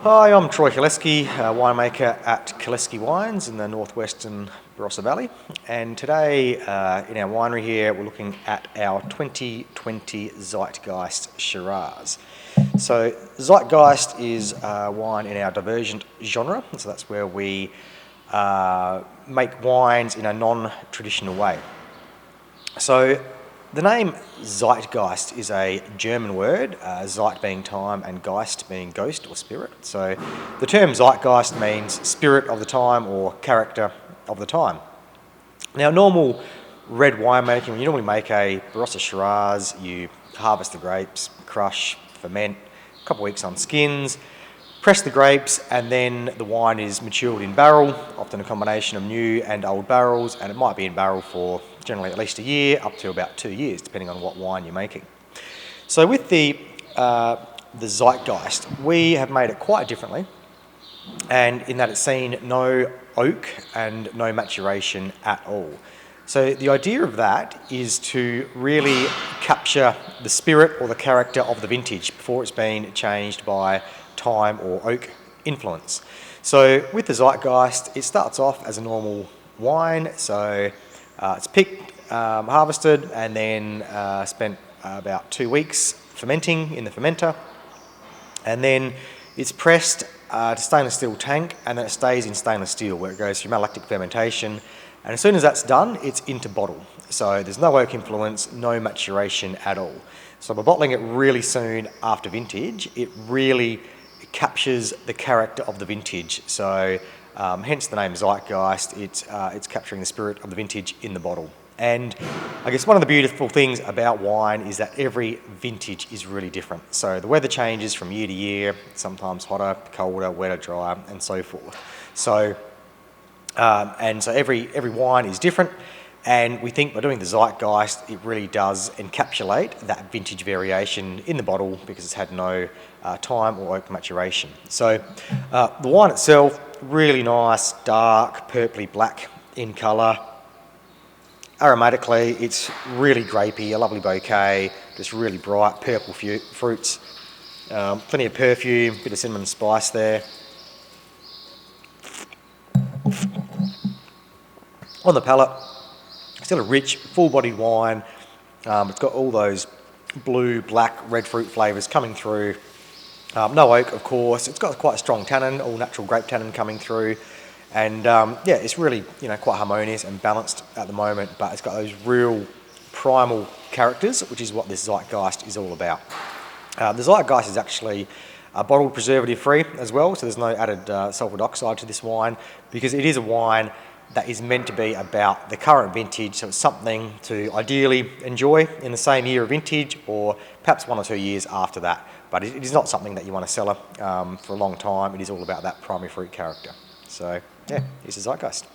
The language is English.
Hi, I'm Troy Kalleske, winemaker at Kalleske Wines in the northwestern Barossa Valley, and today in our winery here we're looking at our 2020 Zeitgeist Shiraz. So Zeitgeist is wine in our divergent genre, so that's where we make wines in a non-traditional way. So the name Zeitgeist is a German word, Zeit being time and Geist being ghost or spirit. So the term Zeitgeist means spirit of the time or character of the time. Now, normal red winemaking, when you normally make a Barossa Shiraz, you harvest the grapes, crush, ferment, a couple of weeks on skins, press the grapes, and then the wine is matured in barrel, often a combination of new and old barrels, and it might be in barrel for generally at least a year, up to about 2 years, depending on what wine you're making. So with the Zeitgeist, we have made it quite differently, and in that it's seen no oak and no maturation at all. So the idea of that is to really capture the spirit or the character of the vintage before it's been changed by time or oak influence. So with the Zeitgeist, it starts off as a normal wine, so it's picked, harvested, and then spent about 2 weeks fermenting in the fermenter, and then it's pressed to stainless steel tank, and then it stays in stainless steel where it goes through malolactic fermentation, and as soon as that's done, it's into bottle. So there's no oak influence, no maturation at all. So by bottling it really soon after vintage, it really captures the character of the vintage. So hence the name Zeitgeist. It's capturing the spirit of the vintage in the bottle. And I guess one of the beautiful things about wine is that every vintage is really different. So the weather changes from year to year, sometimes hotter, colder, wetter, drier, and so forth. So every wine is different, and we think by doing the Zeitgeist, it really does encapsulate that vintage variation in the bottle because it's had no time or oak maturation. So the wine itself, really nice, dark, purpley black in colour. Aromatically, it's really grapey, a lovely bouquet, just really bright purple fruits, plenty of perfume, bit of cinnamon spice there. On the palate, still a rich, full-bodied wine. It's got all those blue, black, red fruit flavours coming through. No oak, of course. It's got quite a strong tannin, all natural grape tannin coming through. And yeah, it's really quite harmonious and balanced at the moment, but it's got those real primal characters, which is what this Zeitgeist is all about. The Zeitgeist is actually bottled preservative free as well, so there's no added sulfur dioxide to this wine because it is a wine that is meant to be about the current vintage, so it's something to ideally enjoy in the same year of vintage or perhaps 1 or 2 years after that. But it is not something that you want to cellar for a long time. It is all about that primary fruit character. So yeah, here's the Zeitgeist.